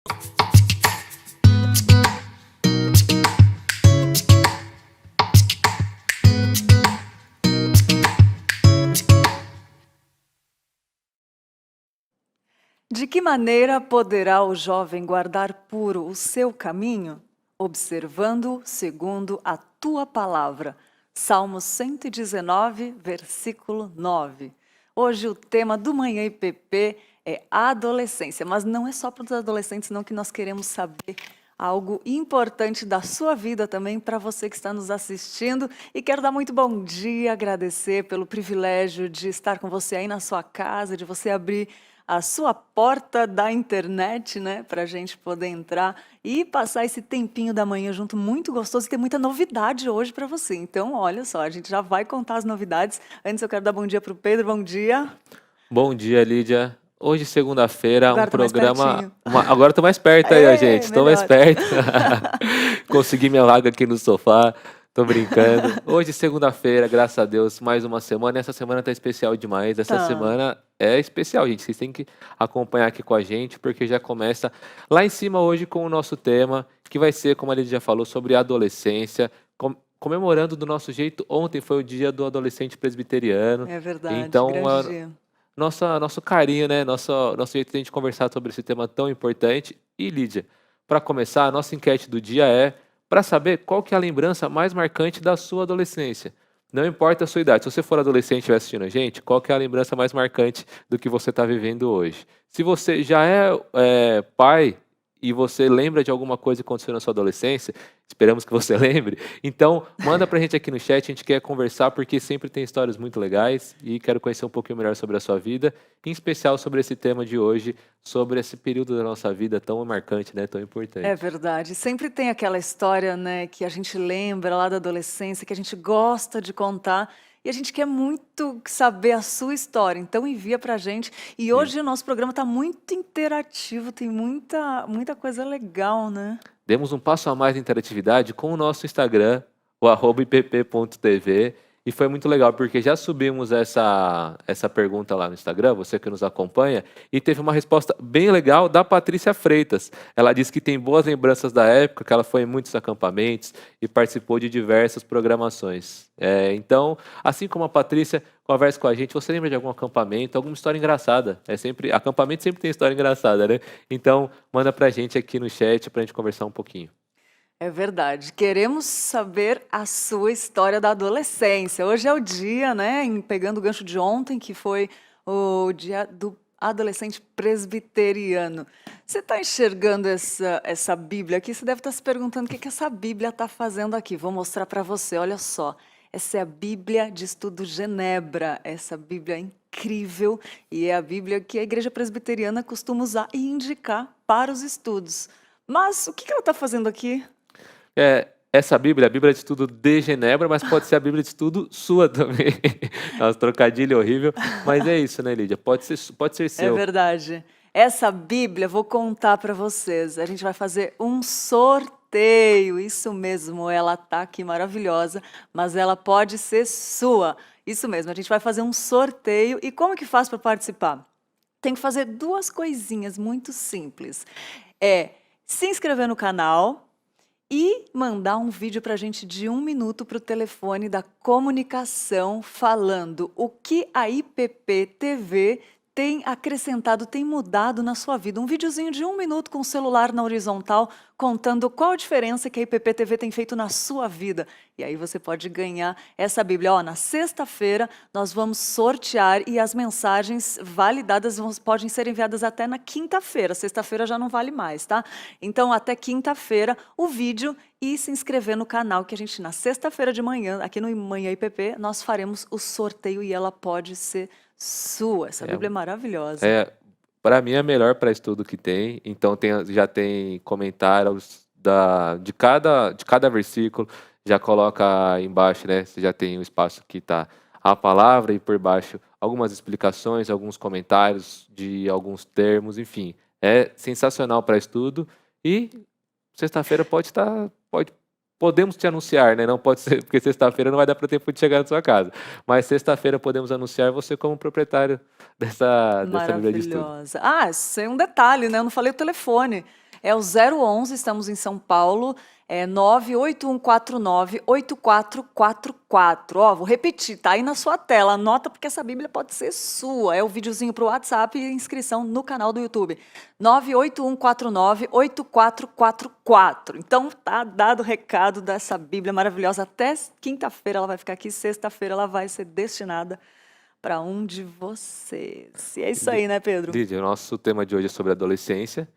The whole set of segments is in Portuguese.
De que maneira poderá o jovem guardar puro o seu caminho? Observando segundo a tua palavra. Salmo 119, versículo 9. Hoje o tema do Manhã IPP é adolescência, mas não é só para os adolescentes não que nós queremos saber algo importante da sua vida também para você que está nos assistindo. E quero dar muito bom dia, agradecer pelo privilégio de estar com você aí na sua casa, de você abrir a sua porta da internet, né, para a gente poder entrar e passar esse tempinho da manhã junto, muito gostoso, e tem muita novidade hoje para você. Então, olha só, a gente já vai contar as novidades. Antes eu quero dar bom dia para o Pedro, bom dia. Bom dia, Lídia. Hoje, segunda-feira, um Agora tá mais programa. pertinho. Agora tô mais perto aí, ó, gente. Tô mais Melhor. perto. Consegui minha vaga aqui no sofá. Tô brincando. Hoje, segunda-feira, graças a Deus, mais uma semana. E essa semana tá especial demais. Essa Tá. semana é especial, gente. Vocês têm que acompanhar aqui com a gente, porque já começa lá em cima hoje com o nosso tema, que vai ser, como a Lídia já falou, sobre adolescência. Comemorando do nosso jeito. Ontem foi o dia do adolescente presbiteriano. É verdade, Então, grande dia. nosso carinho, né? Nosso jeito de a gente conversar sobre esse tema tão importante. E, Lídia, para começar, a nossa enquete do dia é para saber qual que é a lembrança mais marcante da sua adolescência. Não importa a sua idade. Se você for adolescente e estiver assistindo a gente, qual que é a lembrança mais marcante do que você está vivendo hoje? Se você já é pai e você lembra de alguma coisa que aconteceu na sua adolescência, esperamos que você lembre, então manda pra gente aqui no chat, a gente quer conversar porque sempre tem histórias muito legais e quero conhecer um pouquinho melhor sobre a sua vida, em especial sobre esse tema de hoje, sobre esse período da nossa vida tão marcante, né, tão importante. É verdade. Sempre tem aquela história, né, que a gente lembra lá da adolescência, que a gente gosta de contar e a gente quer muito saber a sua história. Então envia pra gente. E hoje o nosso programa está muito interativo, tem muita coisa legal, né? Demos um passo a mais de interatividade com o nosso Instagram, o @ipp.tv, e foi muito legal, porque já subimos essa pergunta lá no Instagram, você que nos acompanha, e teve uma resposta bem legal da Patrícia Freitas. Ela disse que tem boas lembranças da época, que ela foi em muitos acampamentos e participou de diversas programações. Então, assim como a Patrícia, converse com a gente. Você lembra de algum acampamento, alguma história engraçada? Acampamento sempre tem história engraçada, né? Então, manda pra gente aqui no chat pra gente conversar um pouquinho. É verdade. Queremos saber a sua história da adolescência. Hoje é o dia, né? Pegando o gancho de ontem, que foi o dia do adolescente presbiteriano. Você está enxergando essa Bíblia aqui? Você deve estar se perguntando o que essa Bíblia está fazendo aqui. Vou mostrar para você. Olha só. Essa é a Bíblia de Estudo Genebra. Essa Bíblia é incrível e é a Bíblia que a Igreja Presbiteriana costuma usar e indicar para os estudos. Mas o que ela está fazendo aqui? Essa Bíblia é a Bíblia de Estudo de Genebra, mas pode ser a Bíblia de Estudo sua também. Nossa, trocadilho horrível. Mas é isso, né, Lídia? Pode ser É seu. verdade. Essa Bíblia, vou contar para vocês. A gente vai fazer um sorteio. Isso mesmo, ela tá aqui maravilhosa, mas ela pode ser sua. Isso mesmo, a gente vai fazer um sorteio. E como que faz para participar? Tem que fazer duas coisinhas muito simples. É se inscrever no canal e mandar um vídeo para a gente de 1 minuto para o telefone da comunicação falando o que a IPP TV tem acrescentado, tem mudado na sua vida. Um videozinho de 1 minuto com o celular na horizontal, contando qual a diferença que a IPP TV tem feito na sua vida. E aí você pode ganhar essa Bíblia. Ó, na sexta-feira nós vamos sortear e as mensagens validadas podem ser enviadas até na quinta-feira. Sexta-feira já não vale mais, tá? Então, até quinta-feira, o vídeo e se inscrever no canal, que a gente, na sexta-feira de manhã, aqui no Manhã IPP, nós faremos o sorteio e ela pode ser sua. Essa Bíblia é maravilhosa. Para mim é a melhor para estudo que tem. Então já tem comentários de cada versículo, já coloca embaixo, né? Você já tem um espaço que está a palavra e por baixo algumas explicações, alguns comentários de alguns termos, enfim. É sensacional para estudo e sexta-feira podemos te anunciar, né? Não pode ser, porque sexta-feira não vai dar para tempo de chegar na sua casa. Mas sexta-feira podemos anunciar você como proprietário dessa Bíblia de estudo. Maravilhosa. Ah, isso é um detalhe, né? Eu não falei o telefone. É o 011, estamos em São Paulo, é 98149-8444. Ó, vou repetir, tá aí na sua tela, anota porque essa Bíblia pode ser sua. É o videozinho pro WhatsApp e inscrição no canal do YouTube. 98149-8444. Então, tá dado o recado dessa Bíblia maravilhosa. Até quinta-feira ela vai ficar aqui, sexta-feira ela vai ser destinada para um de vocês. E é isso aí, né, Pedro? Lídia, o nosso tema de hoje é sobre adolescência.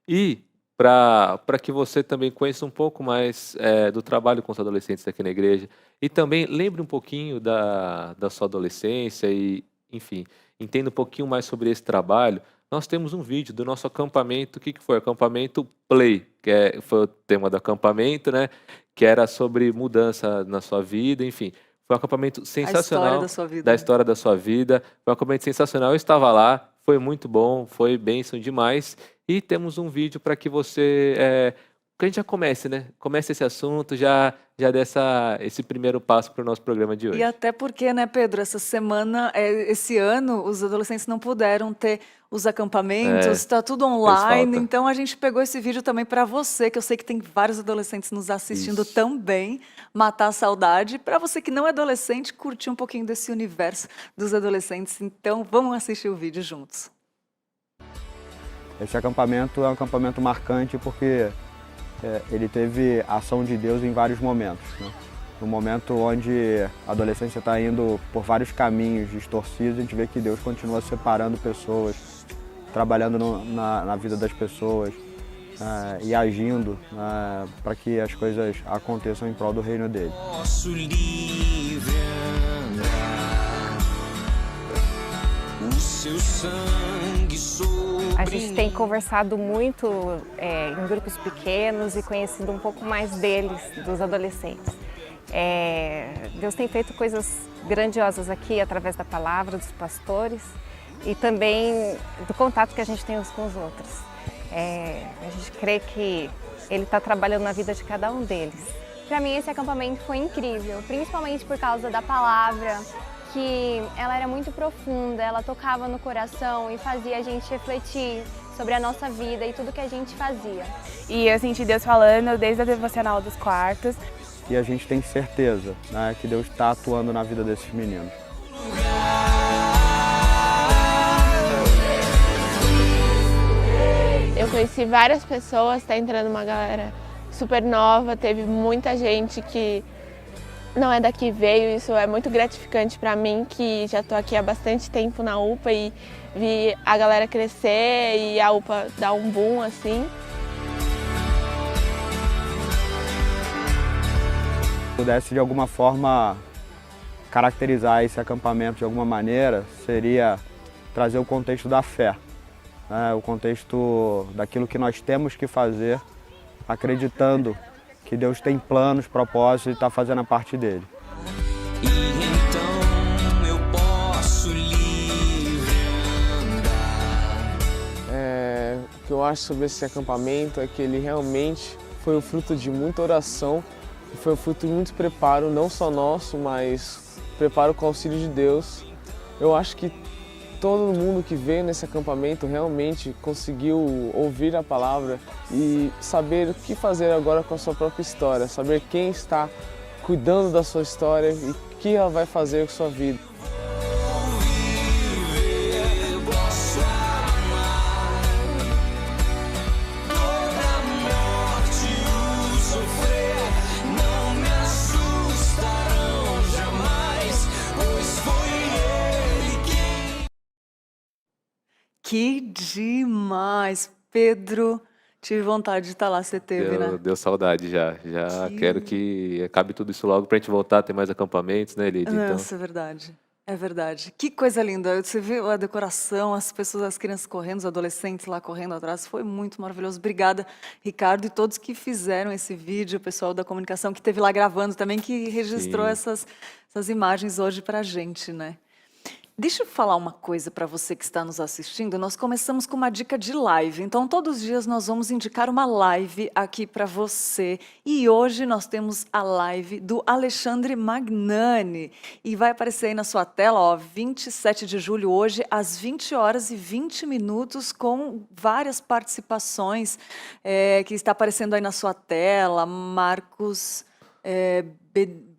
E para que você também conheça um pouco mais do trabalho com os adolescentes aqui na igreja e também lembre um pouquinho da sua adolescência e, enfim, entenda um pouquinho mais sobre esse trabalho, nós temos um vídeo do nosso acampamento. O que foi? Acampamento Play, foi o tema do acampamento, né? Que era sobre mudança na sua vida, enfim. Foi um acampamento sensacional. A história da sua vida. Da história da sua vida. Foi um acampamento sensacional. Eu estava lá, foi muito bom, foi bênção demais. E temos um vídeo para que você, que a gente já comece, né? Comece esse assunto, já dê esse primeiro passo para o nosso programa de hoje. E até porque, né, Pedro, essa semana, esse ano, os adolescentes não puderam ter os acampamentos, está tudo online, falta. então a gente pegou esse vídeo também para você, que eu sei que tem vários adolescentes nos assistindo Isso. também, matar a saudade, para você que não é adolescente, curtir um pouquinho desse universo dos adolescentes. Então, vamos assistir o vídeo juntos. Esse acampamento é um acampamento marcante porque ele teve ação de Deus em vários momentos, né? No momento onde a adolescência está indo por vários caminhos distorcidos, a gente vê que Deus continua separando pessoas, trabalhando na vida das pessoas e agindo para que as coisas aconteçam em prol do reino dele. Posso livre andar, o seu sangue sobre. A gente tem conversado muito em grupos pequenos e conhecido um pouco mais deles, dos adolescentes. Deus tem feito coisas grandiosas aqui através da palavra, dos pastores e também do contato que a gente tem uns com os outros. A gente crê que Ele está trabalhando na vida de cada um deles. Para mim esse acampamento foi incrível, principalmente por causa da palavra, que ela era muito profunda, ela tocava no coração e fazia a gente refletir sobre a nossa vida e tudo que a gente fazia. E eu senti Deus falando desde a devocional dos quartos. E a gente tem certeza, né, que Deus está atuando na vida desses meninos. Eu conheci várias pessoas, tá entrando uma galera super nova, teve muita gente que não é daqui veio, isso é muito gratificante para mim, que já estou aqui há bastante tempo na UPA e vi a galera crescer e a UPA dar um boom assim. Se pudesse de alguma forma caracterizar esse acampamento de alguma maneira, seria trazer o contexto da fé, né? O contexto daquilo que nós temos que fazer, acreditando que Deus tem planos, propósitos e está fazendo a parte dele. E então eu posso livre andar. O que eu acho sobre esse acampamento é que ele realmente foi o fruto de muita oração, e foi o fruto de muito preparo, não só nosso, mas preparo com o auxílio de Deus. Eu acho que todo mundo que veio nesse acampamento realmente conseguiu ouvir a palavra e saber o que fazer agora com a sua própria história, saber quem está cuidando da sua história e o que ela vai fazer com a sua vida. Posso amar toda a morte, o sofrer, não me assustarão jamais, pois foi Ele quem. Que demais, Pedro. Tive vontade de estar lá, você teve, né? Deu saudade já. Quero que acabe tudo isso logo pra gente voltar a ter mais acampamentos, né, Lídia? Então, Nossa, é verdade. É verdade. Que coisa linda. Você viu a decoração, as pessoas, as crianças correndo, os adolescentes lá correndo atrás. Foi muito maravilhoso. Obrigada, Ricardo, e todos que fizeram esse vídeo, o pessoal da comunicação que esteve lá gravando também, que registrou Sim. essas imagens hoje pra gente, né? Deixa eu falar uma coisa para você que está nos assistindo. Nós começamos com uma dica de live. Então, todos os dias nós vamos indicar uma live aqui para você. E hoje nós temos a live do Alexandre Magnani. E vai aparecer aí na sua tela, ó, 27 de julho, hoje, às 20 horas e 20 minutos, com várias participações que está aparecendo aí na sua tela. Marcos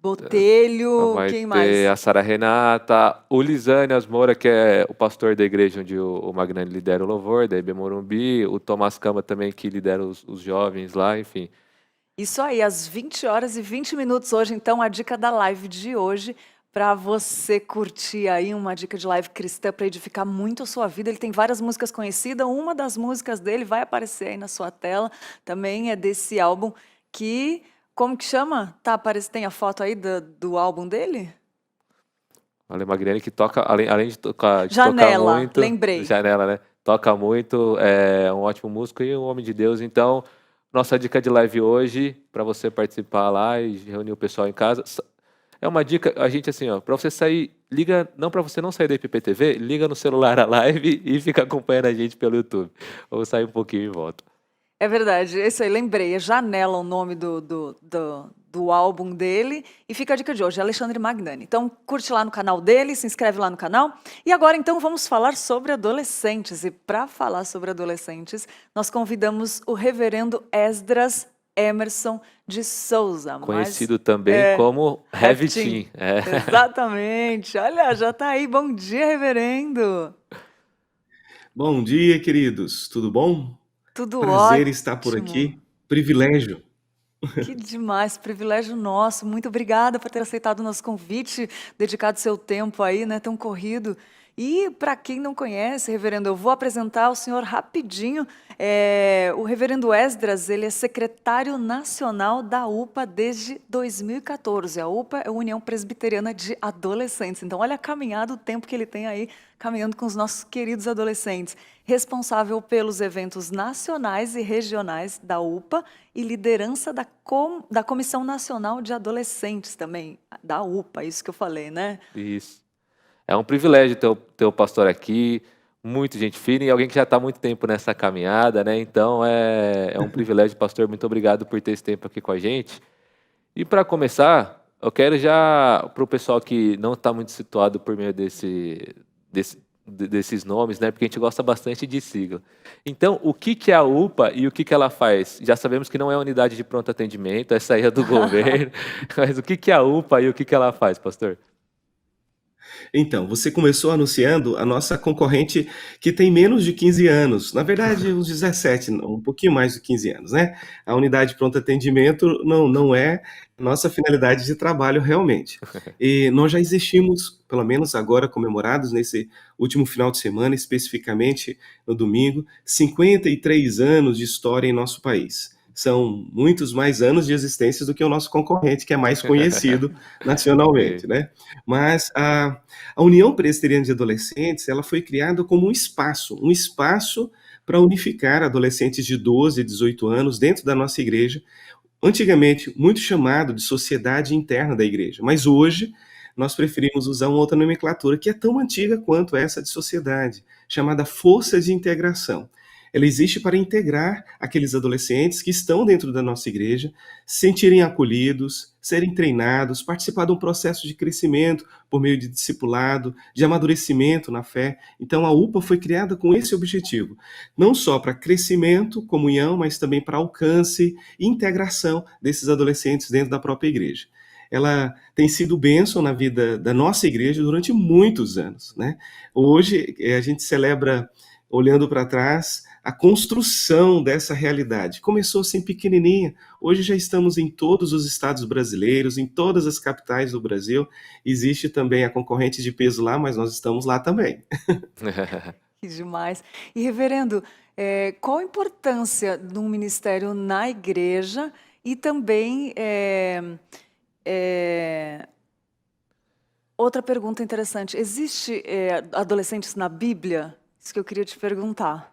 Botelho, Vai quem ter mais? a Sara Renata, o Lisânias Moura, que é o pastor da igreja onde o Magnani lidera o louvor, da IB Morumbi, o Tomás Camba também, que lidera os jovens lá, enfim. Isso aí, às 20 horas e 20 minutos hoje, então, a dica da live de hoje, para você curtir aí uma dica de live cristã para edificar muito a sua vida. Ele tem várias músicas conhecidas, uma das músicas dele vai aparecer aí na sua tela, também é desse álbum que, como que chama? Tá, tem a foto aí do álbum dele? O Ale Magnani que toca, além de tocar Janela, muito, lembrei. Janela, né? Toca muito, é um ótimo músico e um homem de Deus. Então, nossa dica de live hoje, para você participar lá e reunir o pessoal em casa. É uma dica, a gente assim, ó, para você sair, liga, não para você não sair da IPPTV, liga no celular a live e fica acompanhando a gente pelo YouTube. Vamos sair um pouquinho e volta. É verdade, isso aí, lembrei. É Janela o nome do álbum dele. E fica a dica de hoje, Alexandre Magnani. Então, curte lá no canal dele, se inscreve lá no canal. E agora, então, vamos falar sobre adolescentes. E para falar sobre adolescentes, nós convidamos o reverendo Esdras Emerson de Souza. Conhecido também como Heavy Teen. Teen. Exatamente. Olha, já está aí. Bom dia, reverendo. Bom dia, queridos. Tudo bom? Tudo Prazer estar por ótimo. aqui. Privilégio. Que demais, privilégio nosso. Muito obrigada por ter aceitado o nosso convite, dedicado seu tempo aí, né, tão corrido. E para quem não conhece, reverendo, eu vou apresentar o senhor rapidinho. O reverendo Esdras, ele é secretário nacional da UPA desde 2014. A UPA é a União Presbiteriana de Adolescentes. Então, olha a caminhada, o tempo que ele tem aí, caminhando com os nossos queridos adolescentes. Responsável pelos eventos nacionais e regionais da UPA e liderança da Comissão Nacional de Adolescentes também, da UPA, isso que eu falei, né? Isso. É um privilégio ter o pastor aqui, muito gente fina e alguém que já está há muito tempo nessa caminhada, né? Então é um privilégio, pastor. Muito obrigado por ter esse tempo aqui com a gente. E para começar, eu quero já, para o pessoal que não está muito situado por meio desses nomes, né? Porque a gente gosta bastante de sigla. Então, o que é a UPA e o que ela faz? Já sabemos que não é a unidade de pronto atendimento, essa aí é do governo. Mas o que é a UPA e o que ela faz, pastor? Então, você começou anunciando a nossa concorrente que tem menos de 15 anos. Na verdade, uns 17, um pouquinho mais de 15 anos, né? A unidade de pronto atendimento não é nossa finalidade de trabalho realmente. E nós já existimos, pelo menos agora comemorados nesse último final de semana, especificamente no domingo, 53 anos de história em nosso país. São muitos mais anos de existência do que o nosso concorrente, que é mais conhecido nacionalmente, né? Mas a União Presbiteriana de Adolescentes, ela foi criada como um espaço para unificar adolescentes de 12 a 18 anos dentro da nossa igreja, antigamente muito chamado de sociedade interna da igreja, mas hoje nós preferimos usar uma outra nomenclatura que é tão antiga quanto essa de sociedade, chamada Força de Integração. Ela existe para integrar aqueles adolescentes que estão dentro da nossa igreja, se sentirem acolhidos, serem treinados, participar de um processo de crescimento por meio de discipulado, de amadurecimento na fé. Então a UPA foi criada com esse objetivo, não só para crescimento, comunhão, mas também para alcance e integração desses adolescentes dentro da própria igreja. Ela tem sido bênção na vida da nossa igreja durante muitos anos, né? Hoje a gente celebra, olhando para trás, a construção dessa realidade. Começou assim pequenininha, hoje já estamos em todos os estados brasileiros, em todas as capitais do Brasil. Existe também a concorrente de peso lá, mas nós estamos lá também. Que demais. E, reverendo, qual a importância de um ministério na igreja e também outra pergunta interessante, existe adolescentes na Bíblia? Isso que eu queria te perguntar.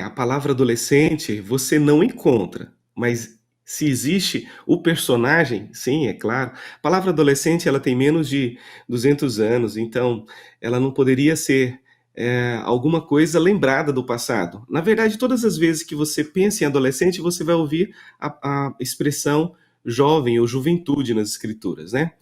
A palavra adolescente você não encontra, mas Se existe o personagem, sim, é claro. A palavra adolescente, ela tem menos de 200 anos, então ela não poderia ser, alguma coisa lembrada do passado. Na verdade, todas as vezes que você pensa em adolescente, você vai ouvir a expressão jovem ou juventude nas escrituras, né.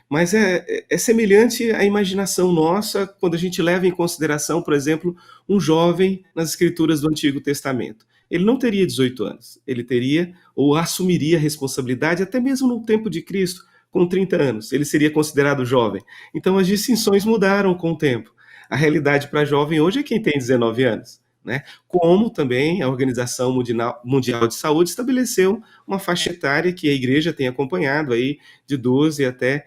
Mas é semelhante à imaginação nossa quando a gente leva em consideração, por exemplo, um jovem nas escrituras do Antigo Testamento. Ele não teria 18 anos, ele teria ou assumiria a responsabilidade até mesmo no tempo de Cristo, com 30 anos, ele seria considerado jovem. Então as distinções mudaram com o tempo. A realidade para jovem hoje é quem tem 19 anos, né? Como também a Organização Mundial de Saúde estabeleceu uma faixa etária que a igreja tem acompanhado aí de 12 até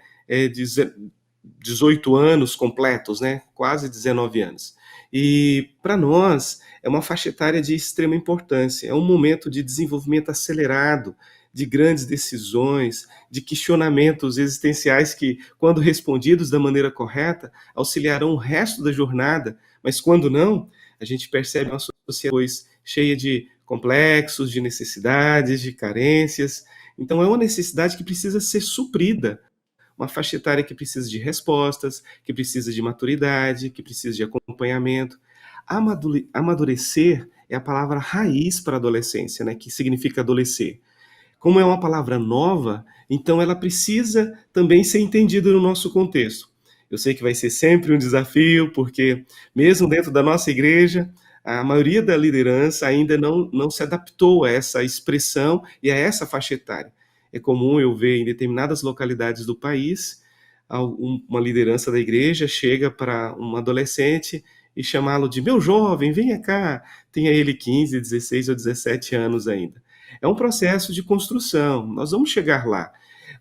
18 anos completos, né? Quase 19 anos. E para nós é uma faixa etária de extrema importância, é um momento de desenvolvimento acelerado, de grandes decisões, de questionamentos existenciais que, quando respondidos da maneira correta, auxiliarão o resto da jornada, mas quando não, a gente percebe uma sociedade cheia de complexos, de necessidades, de carências. Então é uma necessidade que precisa ser suprida, uma faixa etária que precisa de respostas, que precisa de maturidade, que precisa de acompanhamento. Amadurecer é a palavra raiz para a adolescência, né, que significa adolescer. Como é uma palavra nova, então ela precisa também ser entendida no nosso contexto. Eu sei que vai ser sempre um desafio, porque mesmo dentro da nossa igreja, a maioria da liderança ainda não se adaptou a essa expressão e a essa faixa etária. É comum eu ver em determinadas localidades do país, uma liderança da igreja chega para um adolescente e chamá-lo de meu jovem, venha cá, tenha ele 15, 16 ou 17 anos ainda. É um processo de construção, nós vamos chegar lá,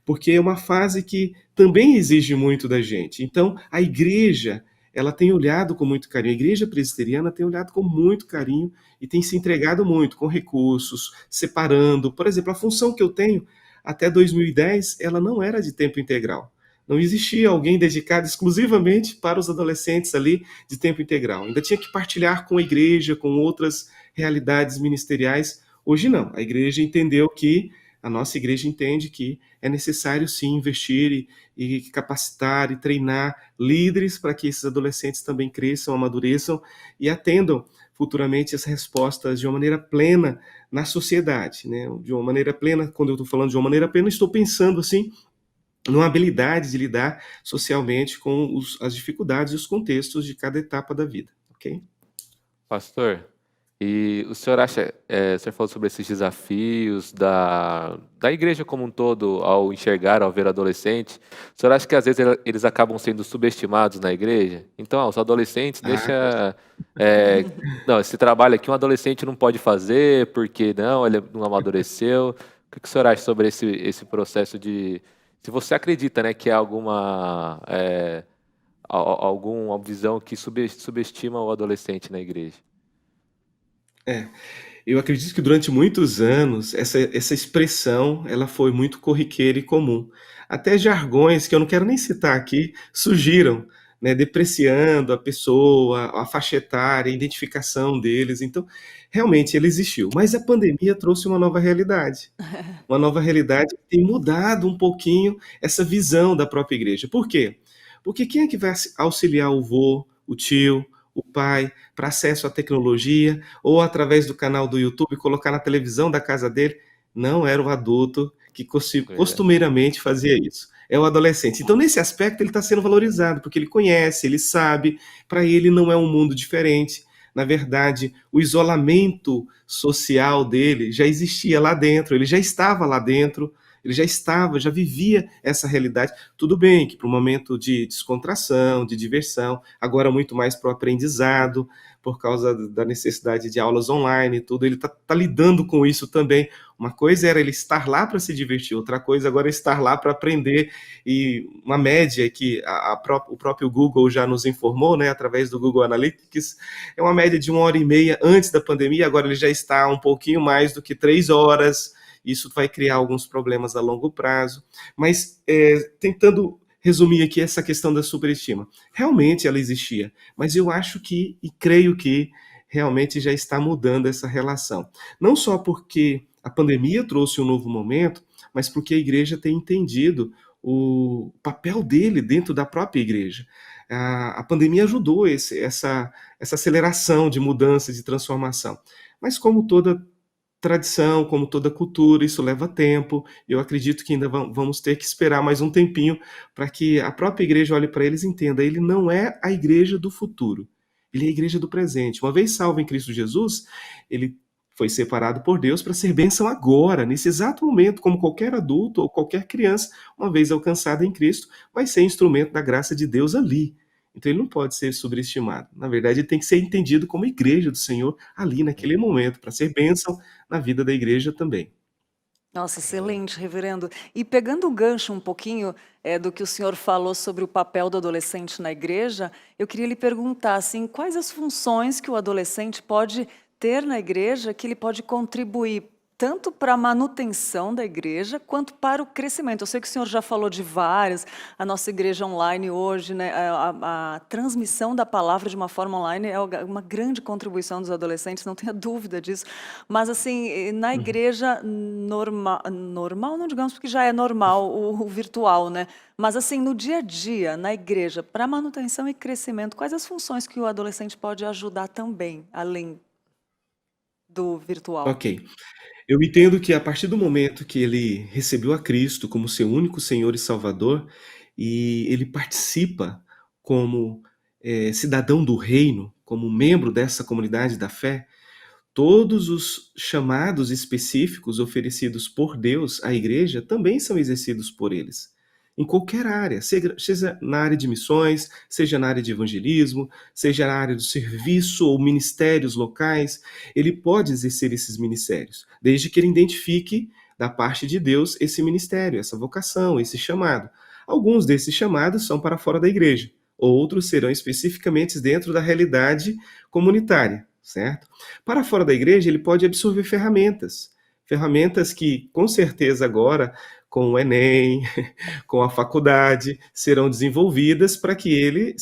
porque é uma fase que também exige muito da gente. Então, a igreja, ela tem olhado com muito carinho, a igreja presbiteriana tem olhado com muito carinho e tem se entregado muito, com recursos, separando. Por exemplo, a função que eu tenho, até 2010, ela não era de tempo integral. Não existia alguém dedicado exclusivamente para os adolescentes ali de tempo integral. Ainda tinha que partilhar com a igreja, com outras realidades ministeriais. Hoje não, a igreja entendeu que, a nossa igreja entende que é necessário sim investir e capacitar e treinar líderes para que esses adolescentes também cresçam, amadureçam e atendam futuramente as respostas de uma maneira plena na sociedade, né? De uma maneira plena, quando eu estou falando de uma maneira plena, estou pensando assim numa habilidade de lidar socialmente com as dificuldades e os contextos de cada etapa da vida, ok? Pastor, e o senhor acha, o senhor falou sobre esses desafios da igreja como um todo ao enxergar, ao ver adolescente, o senhor acha que às vezes eles acabam sendo subestimados na igreja? Então, os adolescentes deixa, não, esse trabalho aqui um adolescente não pode fazer, porque não, ele não amadureceu. O que o senhor acha sobre esse processo de, se você acredita, né, que há alguma visão que subestima o adolescente na igreja? Eu acredito que durante muitos anos essa expressão ela foi muito corriqueira e comum. Até jargões que eu não quero nem citar aqui surgiram, né, depreciando a pessoa, a faixa etária, a identificação deles. Então, realmente ele existiu. Mas a pandemia trouxe uma nova realidade. Uma nova realidade que tem mudado um pouquinho essa visão da própria igreja. Por quê? Porque quem é que vai auxiliar o vô, o tio, o pai, para acesso à tecnologia, ou através do canal do YouTube, colocar na televisão da casa dele? Não era o adulto que costumeiramente fazia isso. É o adolescente. Então, nesse aspecto, ele está sendo valorizado, porque ele conhece, ele sabe, para ele não é um mundo diferente. Na verdade, o isolamento social dele já existia lá dentro, ele já estava lá dentro, ele já vivia essa realidade. Tudo bem que para um momento de descontração, de diversão, agora muito mais para o aprendizado, por causa da necessidade de aulas online e tudo, ele está lidando com isso também. Uma coisa era ele estar lá para se divertir, outra coisa agora é estar lá para aprender, e uma média que o próprio Google já nos informou, né, através do Google Analytics, é uma média de 1h30 antes da pandemia, agora ele já está um pouquinho mais do que 3 horas. Isso vai criar alguns problemas a longo prazo, mas tentando resumir aqui essa questão da superestima. Realmente ela existia, mas eu acho que, e creio que, realmente já está mudando essa relação. Não só porque A pandemia trouxe um novo momento, mas porque a igreja tem entendido o papel dele dentro da própria igreja. A pandemia ajudou essa aceleração de mudança, de transformação. Mas como toda tradição, como toda cultura, isso leva tempo. Eu acredito que ainda vamos ter que esperar mais um tempinho para que a própria igreja olhe para eles e entenda, ele não é a igreja do futuro, ele é a igreja do presente. Uma vez salvo em Cristo Jesus, ele foi separado por Deus para ser bênção agora, nesse exato momento, como qualquer adulto ou qualquer criança, uma vez alcançada em Cristo, vai ser instrumento da graça de Deus ali. Então ele não pode ser subestimado. Na verdade, ele tem que ser entendido como igreja do Senhor ali naquele momento, para ser bênção na vida da igreja também. Nossa, excelente, reverendo. E pegando o gancho um pouquinho do que o senhor falou sobre o papel do adolescente na igreja, eu queria lhe perguntar assim, quais as funções que o adolescente pode ter na igreja que ele pode contribuir tanto para a manutenção da igreja quanto para o crescimento. Eu sei que o senhor já falou de várias, a nossa igreja online hoje, né, a transmissão da palavra de uma forma online é uma grande contribuição dos adolescentes, não tenha dúvida disso. Mas assim, na igreja normal não digamos porque já é normal o virtual, né? Mas assim, no dia a dia, na igreja, para manutenção e crescimento, quais as funções que o adolescente pode ajudar também, além do virtual? Ok. Eu entendo que a partir do momento que ele recebeu a Cristo como seu único Senhor e Salvador, e ele participa como cidadão do reino, como membro dessa comunidade da fé, todos os chamados específicos oferecidos por Deus à igreja também são exercidos por eles. Em qualquer área, seja na área de missões, seja na área de evangelismo, seja na área do serviço ou ministérios locais, ele pode exercer esses ministérios, desde que ele identifique da parte de Deus esse ministério, essa vocação, esse chamado. Alguns desses chamados são para fora da igreja, outros serão especificamente dentro da realidade comunitária, certo? Para fora da igreja, ele pode absorver ferramentas que, com certeza, agora, com o Enem, com a faculdade, serão desenvolvidas para que ele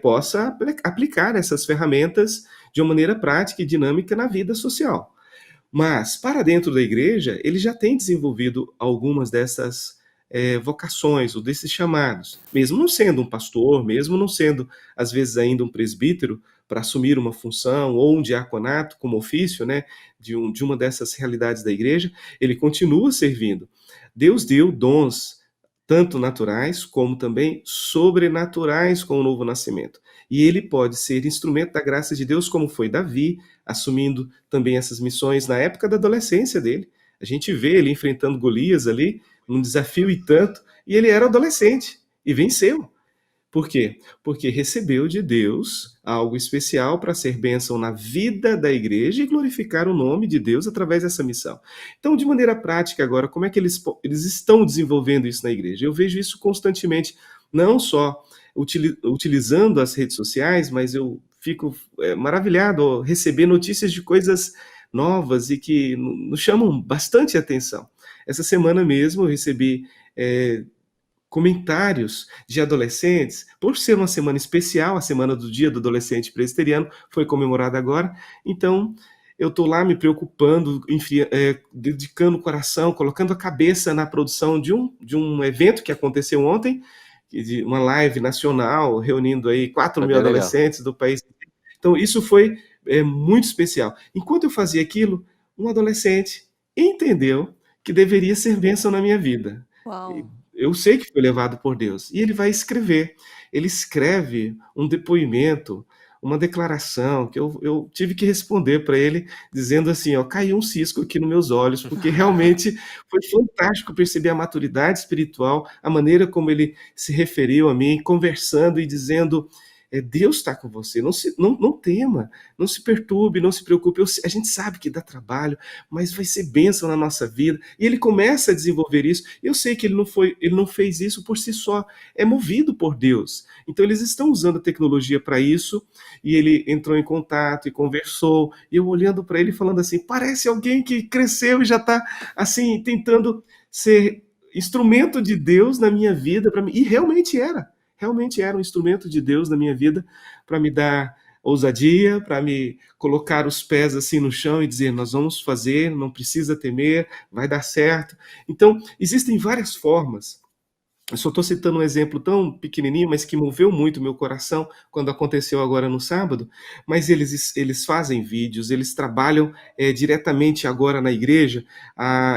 possa aplicar essas ferramentas de uma maneira prática e dinâmica na vida social. Mas, para dentro da igreja, ele já tem desenvolvido algumas dessas vocações ou desses chamados, mesmo não sendo um pastor, mesmo não sendo, às vezes, ainda um presbítero, para assumir uma função ou um diaconato como ofício, né, de uma dessas realidades da igreja, ele continua servindo. Deus deu dons tanto naturais como também sobrenaturais com o novo nascimento. E ele pode ser instrumento da graça de Deus, como foi Davi, assumindo também essas missões na época da adolescência dele. A gente vê ele enfrentando Golias ali, um desafio e tanto, e ele era adolescente e venceu. Por quê? Porque recebeu de Deus algo especial para ser bênção na vida da igreja e glorificar o nome de Deus através dessa missão. Então, de maneira prática agora, como é que eles estão desenvolvendo isso na igreja? Eu vejo isso constantemente, não só utilizando as redes sociais, mas eu fico maravilhado ao receber notícias de coisas novas e que nos chamam bastante atenção. Essa semana mesmo eu recebi comentários de adolescentes, por ser uma semana especial, a semana do Dia do Adolescente Presbiteriano, foi comemorada agora, então eu estou lá me preocupando, dedicando o coração, colocando a cabeça na produção de um evento que aconteceu ontem, de uma live nacional, reunindo aí 4.000 adolescentes do país. Então isso foi muito especial. Enquanto eu fazia aquilo, um adolescente entendeu que deveria ser bênção na minha vida. Uau. Eu sei que foi levado por Deus. E ele vai escrever. Ele escreve um depoimento, uma declaração, que eu tive que responder para ele, dizendo assim, ó, caiu um cisco aqui nos meus olhos, porque realmente foi fantástico perceber a maturidade espiritual, a maneira como ele se referiu a mim, conversando e dizendo, Deus está com você, não tema, não se perturbe, não se preocupe, a gente sabe que dá trabalho, mas vai ser bênção na nossa vida, e ele começa a desenvolver isso. Eu sei que ele não fez isso por si só, é movido por Deus, então eles estão usando a tecnologia para isso, e ele entrou em contato e conversou, e eu olhando para ele falando assim, parece alguém que cresceu e já está assim, tentando ser instrumento de Deus na minha vida, para mim, e realmente era um instrumento de Deus na minha vida para me dar ousadia, para me colocar os pés assim no chão e dizer: nós vamos fazer, não precisa temer, vai dar certo. Então, existem várias formas. Eu só estou citando um exemplo tão pequenininho, mas que moveu muito o meu coração quando aconteceu agora no sábado. Mas eles fazem vídeos, eles trabalham diretamente agora na igreja,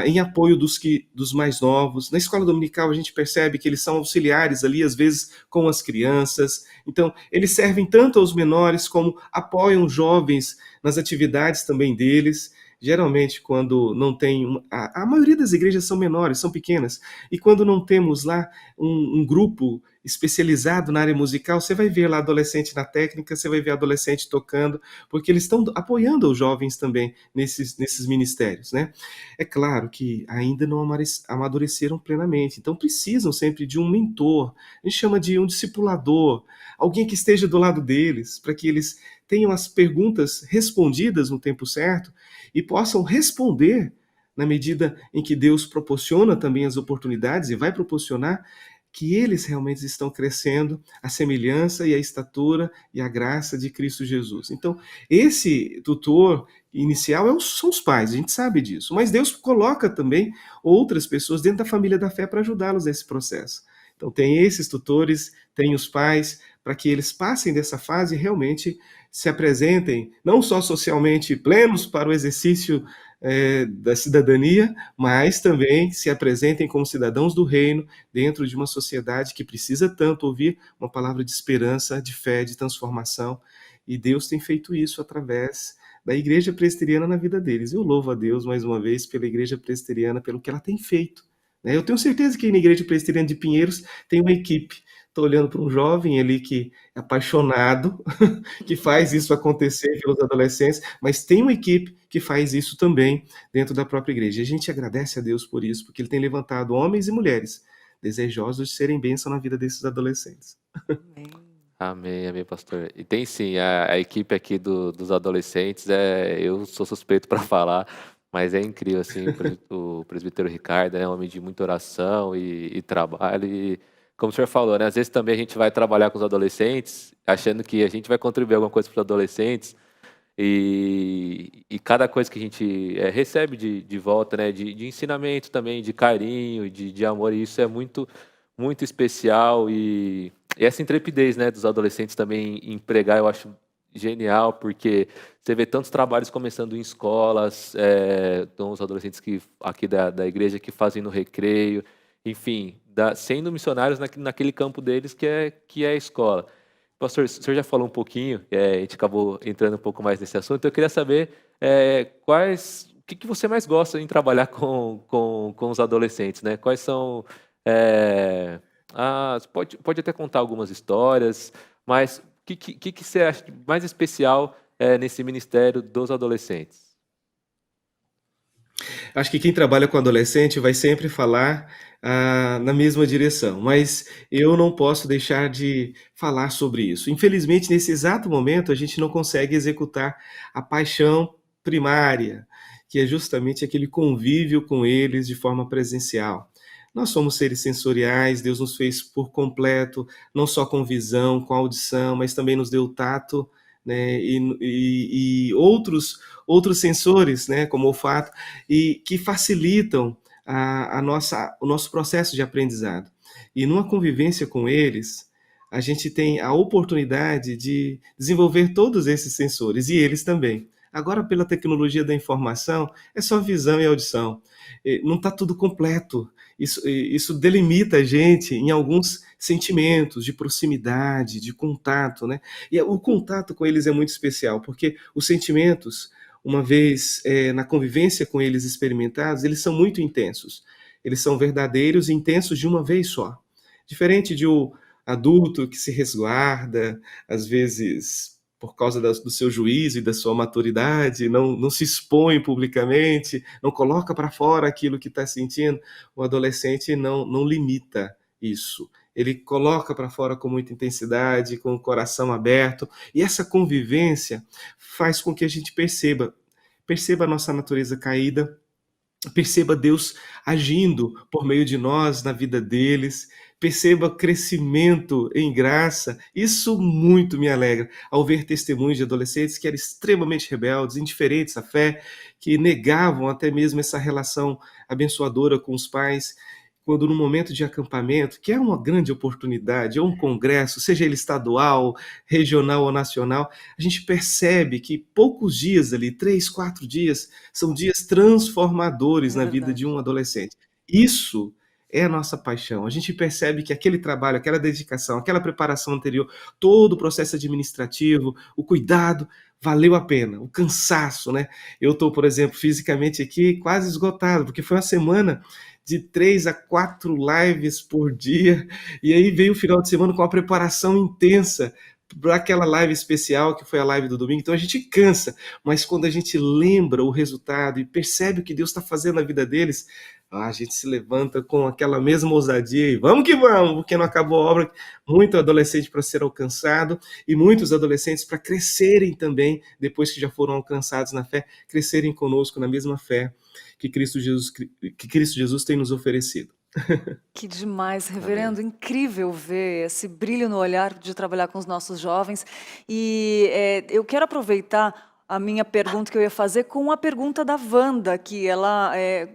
em apoio dos mais novos. Na escola dominical a gente percebe que eles são auxiliares ali, às vezes, com as crianças. Então, eles servem tanto aos menores como apoiam jovens nas atividades também deles. Geralmente, quando não tem. A maioria das igrejas são menores, são pequenas, e quando não temos lá um grupo especializado na área musical, você vai ver lá adolescente na técnica, você vai ver adolescente tocando, porque eles estão apoiando os jovens também nesses ministérios, né? É claro que ainda não amadureceram plenamente, então precisam sempre de um mentor, a gente chama de um discipulador, alguém que esteja do lado deles, para que eles tenham as perguntas respondidas no tempo certo e possam responder na medida em que Deus proporciona também as oportunidades e vai proporcionar, que eles realmente estão crescendo a semelhança e a estatura e a graça de Cristo Jesus. Então, esse tutor inicial são os pais, a gente sabe disso, mas Deus coloca também outras pessoas dentro da família da fé para ajudá-los nesse processo. Então, tem esses tutores, tem os pais, para que eles passem dessa fase e realmente se apresentem, não só socialmente plenos para o exercício da cidadania, mas também se apresentem como cidadãos do reino dentro de uma sociedade que precisa tanto ouvir uma palavra de esperança, de fé, de transformação. E Deus tem feito isso através da Igreja Presbiteriana na vida deles. Eu louvo a Deus mais uma vez pela Igreja Presbiteriana, pelo que ela tem feito. Eu tenho certeza que na Igreja Presbiteriana de Pinheiros tem uma equipe. Estou olhando para um jovem ali que é apaixonado, que faz isso acontecer pelos adolescentes, mas tem uma equipe que faz isso também dentro da própria igreja. E a gente agradece a Deus por isso, porque Ele tem levantado homens e mulheres desejosos de serem bênção na vida desses adolescentes. Amém. Amém, amém, pastor. E tem sim, a equipe aqui dos adolescentes, eu sou suspeito para falar, mas é incrível, assim, o presbítero Ricardo é um homem de muita oração e trabalho, e como o senhor falou, né, às vezes também a gente vai trabalhar com os adolescentes, achando que a gente vai contribuir alguma coisa para os adolescentes, e cada coisa que a gente recebe de volta, né, de ensinamento também, de carinho, de amor, e isso é muito, muito especial, e essa intrepidez, né, dos adolescentes também em pregar, eu acho genial, porque você vê tantos trabalhos começando em escolas, então os adolescentes aqui da igreja que fazem no recreio, enfim, sendo missionários naquele campo deles que é a escola. Pastor, o senhor já falou um pouquinho, a gente acabou entrando um pouco mais nesse assunto, então eu queria saber o que você mais gosta em trabalhar com os adolescentes, né? Quais são... pode até contar algumas histórias, mas o que você acha mais especial nesse ministério dos adolescentes? Acho que quem trabalha com adolescente vai sempre falar na mesma direção, mas eu não posso deixar de falar sobre isso. Infelizmente, nesse exato momento, a gente não consegue executar a paixão primária, que é justamente aquele convívio com eles de forma presencial. Nós somos seres sensoriais, Deus nos fez por completo, não só com visão, com audição, mas também nos deu tato, né, e outros sensores, né, como olfato, e que facilitam o nosso processo de aprendizado. E numa convivência com eles, a gente tem a oportunidade de desenvolver todos esses sensores, e eles também. Agora, pela tecnologia da informação, é só visão e audição. Não está tudo completo. Isso delimita a gente em alguns sentimentos de proximidade, de contato, né? E o contato com eles é muito especial, porque os sentimentos, uma vez na convivência com eles experimentados, eles são muito intensos. Eles são verdadeiros e intensos de uma vez só. Diferente de um adulto que se resguarda, às vezes por causa do seu juízo e da sua maturidade, não se expõe publicamente, não coloca para fora aquilo que está sentindo, o adolescente não limita isso. Ele coloca para fora com muita intensidade, com o coração aberto, e essa convivência faz com que a gente perceba a nossa natureza caída, perceba Deus agindo por meio de nós na vida deles, perceba crescimento em graça. Isso muito me alegra ao ver testemunhos de adolescentes que eram extremamente rebeldes, indiferentes à fé, que negavam até mesmo essa relação abençoadora com os pais. Quando no momento de acampamento, que é uma grande oportunidade, ou um congresso, seja ele estadual, regional ou nacional, a gente percebe que poucos dias ali, 3, 4 dias, são dias transformadores É na vida de verdade. um adolescente. Isso é a nossa paixão. A gente percebe que aquele trabalho, aquela dedicação, aquela preparação anterior, todo o processo administrativo, o cuidado, valeu a pena. O cansaço, né? Eu estou, por exemplo, fisicamente aqui quase esgotado, porque foi uma semana de 3 a 4 lives por dia, e aí veio o final de semana com uma preparação intensa para aquela live especial que foi a live do domingo. Então a gente cansa, mas quando a gente lembra o resultado e percebe o que Deus está fazendo na vida deles, a gente se levanta com aquela mesma ousadia e vamos que vamos, porque não acabou a obra. Muito adolescente para ser alcançado e muitos adolescentes para crescerem também, depois que já foram alcançados na fé, crescerem conosco na mesma fé que Cristo Jesus tem nos oferecido. Que demais, Amém. reverendo, incrível ver esse brilho no olhar de trabalhar com os nossos jovens. E eu quero aproveitar a minha pergunta que eu ia fazer com a pergunta da Wanda, que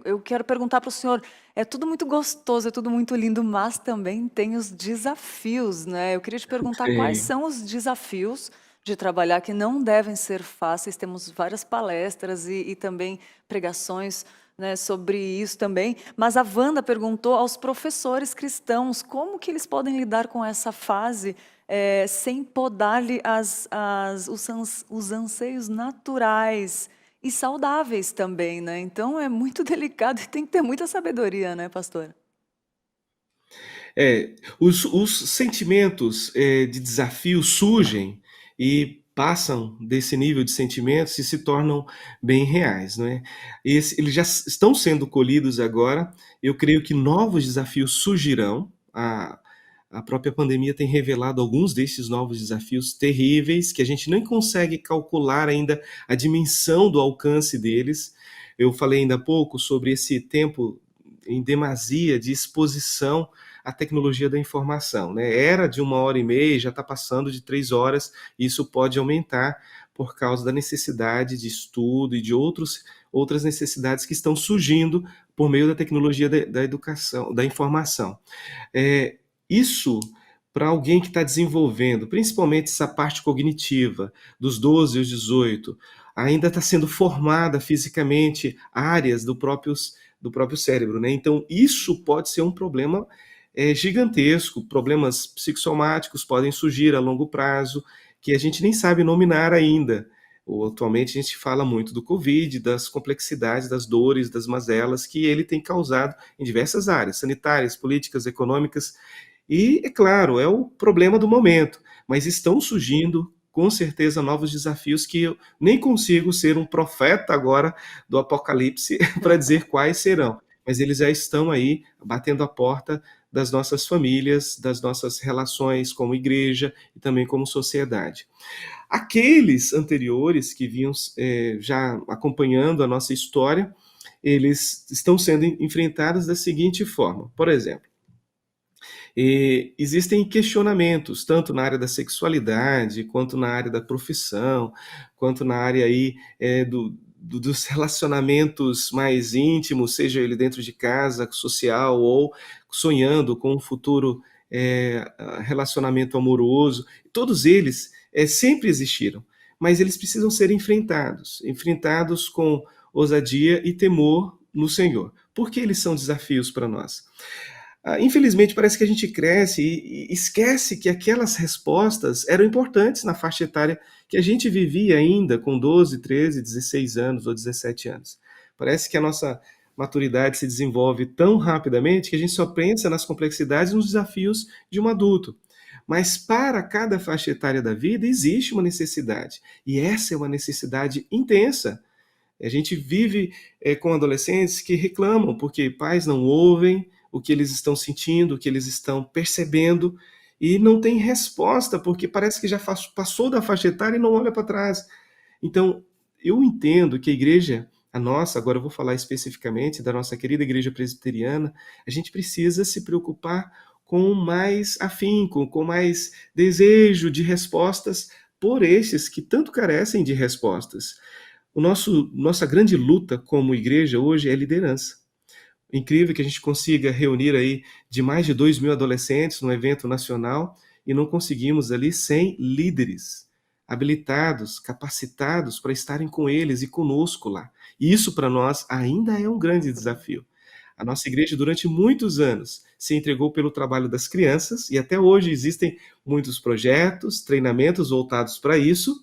eu quero perguntar para o senhor, é tudo muito gostoso, é tudo muito lindo, mas também tem os desafios, né? Eu queria te perguntar quais Sim. são os desafios de trabalhar que não devem ser fáceis. Temos várias palestras e também pregações, né, sobre isso também, mas a Wanda perguntou aos professores cristãos como que eles podem lidar com essa fase sem podar-lhe os anseios naturais e saudáveis também, né? Então é muito delicado e tem que ter muita sabedoria, né, pastora? Os sentimentos de desafio surgem e passam desse nível de sentimentos e se tornam bem reais, não é? Eles já estão sendo colhidos agora. Eu creio que novos desafios surgirão. A própria pandemia tem revelado alguns desses novos desafios terríveis que a gente nem consegue calcular ainda a dimensão do alcance deles. Eu falei ainda há pouco sobre esse tempo em demasia de exposição à tecnologia da informação, né? Era de 1h30, já está passando de 3 horas, e isso pode aumentar por causa da necessidade de estudo e de outras necessidades que estão surgindo por meio da tecnologia da educação, da informação. Isso, para alguém que está desenvolvendo, principalmente essa parte cognitiva, dos 12 aos 18, ainda está sendo formada fisicamente áreas do próprio cérebro, né? Então, isso pode ser um problema gigantesco. Problemas psicossomáticos podem surgir a longo prazo, que a gente nem sabe nominar ainda. Atualmente a gente fala muito do Covid, das complexidades, das dores, das mazelas que ele tem causado em diversas áreas, sanitárias, políticas, econômicas. E, é claro, é o problema do momento, mas estão surgindo, com certeza, novos desafios que eu nem consigo ser um profeta agora do Apocalipse para dizer quais serão, mas eles já estão aí batendo a porta das nossas famílias, das nossas relações como igreja e também como sociedade. Aqueles anteriores que vinham já acompanhando a nossa história, eles estão sendo enfrentados da seguinte forma. Por exemplo, existem questionamentos, tanto na área da sexualidade, quanto na área da profissão, quanto na área aí, dos relacionamentos mais íntimos, seja ele dentro de casa, social, ou sonhando com um futuro relacionamento amoroso. Todos eles sempre existiram, mas eles precisam ser enfrentados com ousadia e temor no Senhor. Por que eles são desafios para nós? Infelizmente, parece que a gente cresce e esquece que aquelas respostas eram importantes na faixa etária que a gente vivia ainda com 12, 13, 16 anos ou 17 anos. Parece que a nossa maturidade se desenvolve tão rapidamente que a gente só pensa nas complexidades e nos desafios de um adulto. Mas para cada faixa etária da vida existe uma necessidade, e essa é uma necessidade intensa. A gente vive com adolescentes que reclamam porque pais não ouvem o que eles estão sentindo, o que eles estão percebendo, e não tem resposta, porque parece que já passou da faixa etária e não olha para trás. Então, eu entendo que a igreja, a nossa, agora eu vou falar especificamente da nossa querida Igreja Presbiteriana, a gente precisa se preocupar com mais afinco, com mais desejo de respostas por estes que tanto carecem de respostas. Nossa grande luta como igreja hoje é liderança. Incrível que a gente consiga reunir aí de mais de 2.000 adolescentes num evento nacional e não conseguimos ali 100 líderes habilitados, capacitados para estarem com eles e conosco lá. E isso para nós ainda é um grande desafio. A nossa igreja, durante muitos anos, se entregou pelo trabalho das crianças e até hoje existem muitos projetos, treinamentos voltados para isso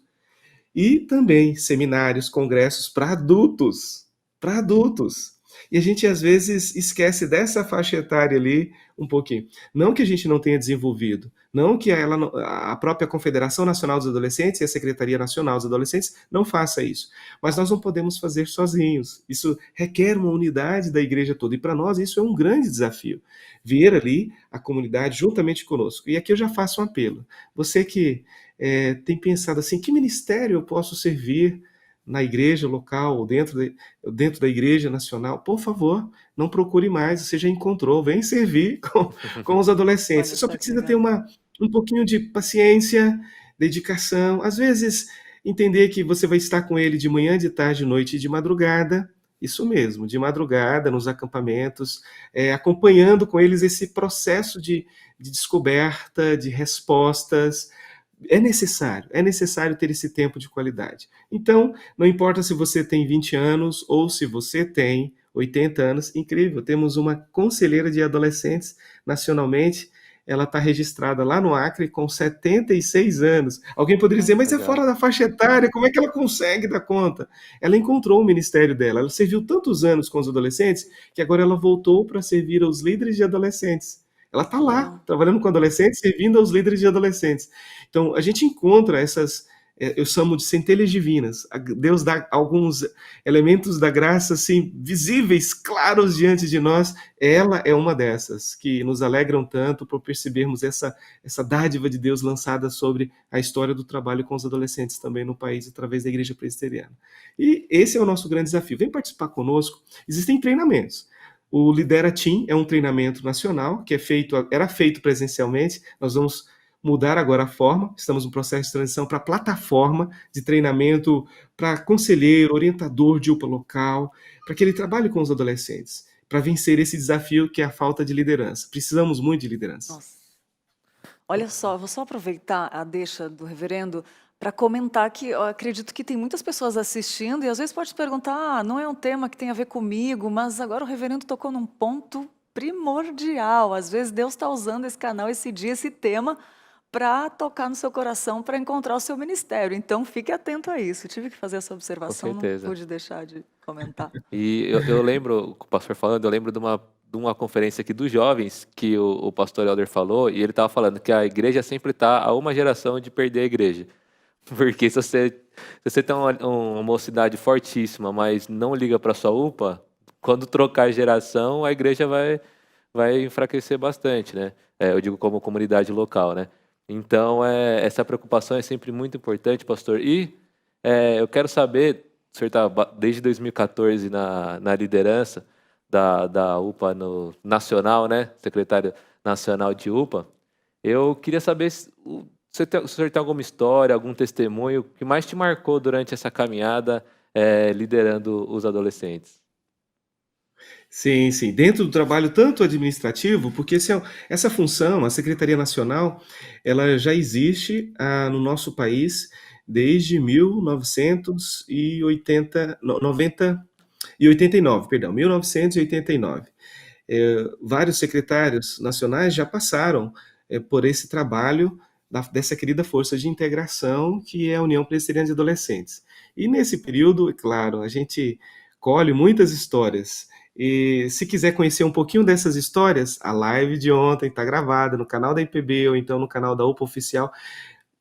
e também seminários, congressos para adultos. Para adultos. E a gente, às vezes, esquece dessa faixa etária ali um pouquinho. Não que a gente não tenha desenvolvido, não que a própria Confederação Nacional dos Adolescentes e a Secretaria Nacional dos Adolescentes não faça isso. Mas nós não podemos fazer sozinhos. Isso requer uma unidade da igreja toda. E para nós isso é um grande desafio. Ver ali a comunidade juntamente conosco. E aqui eu já faço um apelo. Você que tem pensado assim, que ministério eu posso servir na igreja local, ou dentro da igreja nacional, por favor, não procure mais, você já encontrou, vem servir com os adolescentes. Você só precisa ter um pouquinho de paciência, dedicação, às vezes entender que você vai estar com ele de manhã, de tarde, de noite e de madrugada, isso mesmo, de madrugada, nos acampamentos, acompanhando com eles esse processo de descoberta, de respostas. É necessário ter esse tempo de qualidade. Então, não importa se você tem 20 anos ou se você tem 80 anos, incrível, temos uma conselheira de adolescentes nacionalmente, ela está registrada lá no Acre com 76 anos. Alguém poderia dizer, mas é fora da faixa etária, como é que ela consegue dar conta? Ela encontrou o ministério dela, ela serviu tantos anos com os adolescentes, que agora ela voltou para servir aos líderes de adolescentes. Ela está lá, trabalhando com adolescentes, servindo aos líderes de adolescentes. Então, a gente encontra essas, eu chamo de centelhas divinas. Deus dá alguns elementos da graça, assim, visíveis, claros diante de nós. Ela é uma dessas, que nos alegram tanto por percebermos essa dádiva de Deus lançada sobre a história do trabalho com os adolescentes também no país, através da Igreja Presbiteriana. E esse é o nosso grande desafio. Vem participar conosco. Existem treinamentos. O Lidera Team é um treinamento nacional que era feito presencialmente. Nós vamos mudar agora a forma. Estamos no processo de transição para a plataforma de treinamento para conselheiro, orientador de UPA local, para que ele trabalhe com os adolescentes, para vencer esse desafio que é a falta de liderança. Precisamos muito de liderança. Nossa. Olha só, vou só aproveitar a deixa do reverendo para comentar que eu acredito que tem muitas pessoas assistindo e às vezes pode se perguntar, não é um tema que tem a ver comigo, mas agora o reverendo tocou num ponto primordial. Às vezes Deus está usando esse canal, esse dia, esse tema, para tocar no seu coração, para encontrar o seu ministério. Então, fique atento a isso. Eu tive que fazer essa observação, não pude deixar de comentar. E eu lembro, o pastor falando, eu lembro de uma conferência aqui dos jovens, que o pastor Helder falou, e ele estava falando que a igreja sempre está a uma geração de perder a igreja. Porque se você tem uma mocidade fortíssima, mas não liga para sua UPA, quando trocar a geração, a igreja vai enfraquecer bastante, né? Eu digo como comunidade local, né? Então, essa preocupação é sempre muito importante, pastor. E eu quero saber, o senhor está desde 2014 na liderança da UPA nacional, né? Secretário nacional de UPA. Eu queria saber se o senhor tem alguma história, algum testemunho que mais te marcou durante essa caminhada liderando os adolescentes? Sim. Dentro do trabalho tanto administrativo, porque essa função, a Secretaria Nacional, ela já existe no nosso país desde 1989. Vários secretários nacionais já passaram por esse trabalho dessa querida força de integração que é a União Presbiteriana de Adolescentes. E nesse período, é claro, a gente colhe muitas histórias. E se quiser conhecer um pouquinho dessas histórias, a live de ontem está gravada no canal da IPB ou então no canal da UPA Oficial.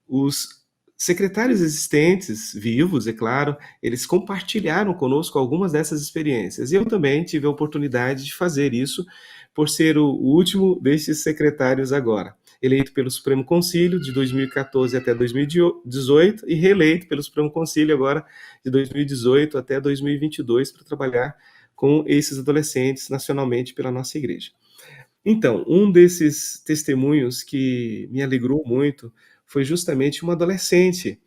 Os secretários existentes, vivos, é claro, eles compartilharam conosco algumas dessas experiências. E eu também tive a oportunidade de fazer isso por ser o último destes secretários agora. eleito pelo Supremo Concílio de 2014 até 2018 e reeleito pelo Supremo Concílio agora de 2018 até 2022 para trabalhar com esses adolescentes nacionalmente pela nossa igreja. Então, um desses testemunhos que me alegrou muito foi justamente uma adolescente.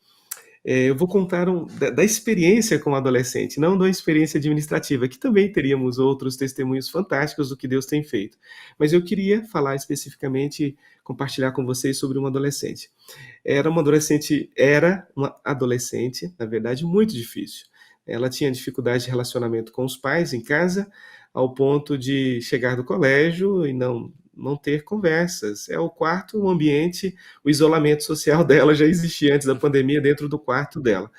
Eu vou contar da experiência como adolescente, não da experiência administrativa, que também teríamos outros testemunhos fantásticos do que Deus tem feito. Mas eu queria falar especificamente, compartilhar com vocês sobre uma adolescente. Era uma adolescente, na verdade, muito difícil. Ela tinha dificuldade de relacionamento com os pais em casa, ao ponto de chegar do colégio e não ter conversas. É o quarto ambiente, o isolamento social dela já existia antes da pandemia dentro do quarto dela.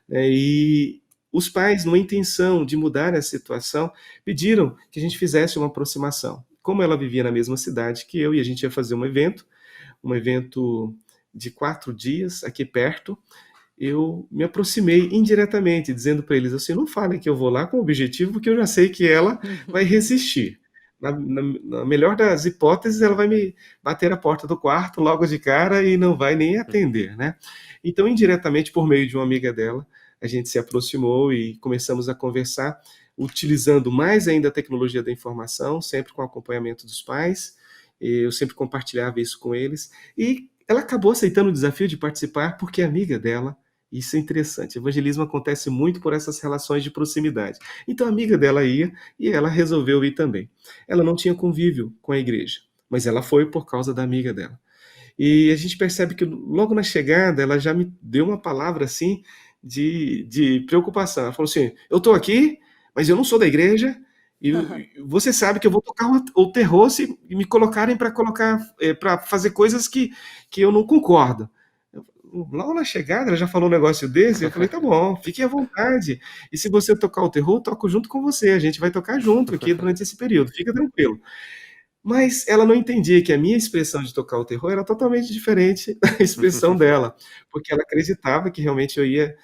E os pais, numa intenção de mudar essa situação, pediram que a gente fizesse uma aproximação. Como ela vivia na mesma cidade que eu, e a gente ia fazer um evento de 4 dias aqui perto, eu me aproximei indiretamente, dizendo para eles assim, não falem que eu vou lá com o objetivo, porque eu já sei que ela vai resistir. Na melhor das hipóteses, ela vai me bater a porta do quarto logo de cara e não vai nem atender, né? Então, indiretamente, por meio de uma amiga dela, a gente se aproximou e começamos a conversar, utilizando mais ainda a tecnologia da informação, sempre com acompanhamento dos pais. Eu sempre compartilhava isso com eles. E ela acabou aceitando o desafio de participar porque é amiga dela. Isso é interessante. Evangelismo acontece muito por essas relações de proximidade. Então a amiga dela ia e ela resolveu ir também. Ela não tinha convívio com a igreja, mas ela foi por causa da amiga dela. E a gente percebe que logo na chegada ela já me deu uma palavra assim de preocupação. Ela falou assim: eu estou aqui, mas eu não sou da igreja. E você sabe que eu vou tocar o terror se me colocarem para fazer coisas que eu não concordo. Logo na chegada, ela já falou um negócio desse, eu falei, tá bom, fique à vontade. E se você tocar o terror, eu toco junto com você, a gente vai tocar junto aqui durante esse período, fica tranquilo. Mas ela não entendia que a minha expressão de tocar o terror era totalmente diferente da expressão dela, porque ela acreditava que realmente eu ia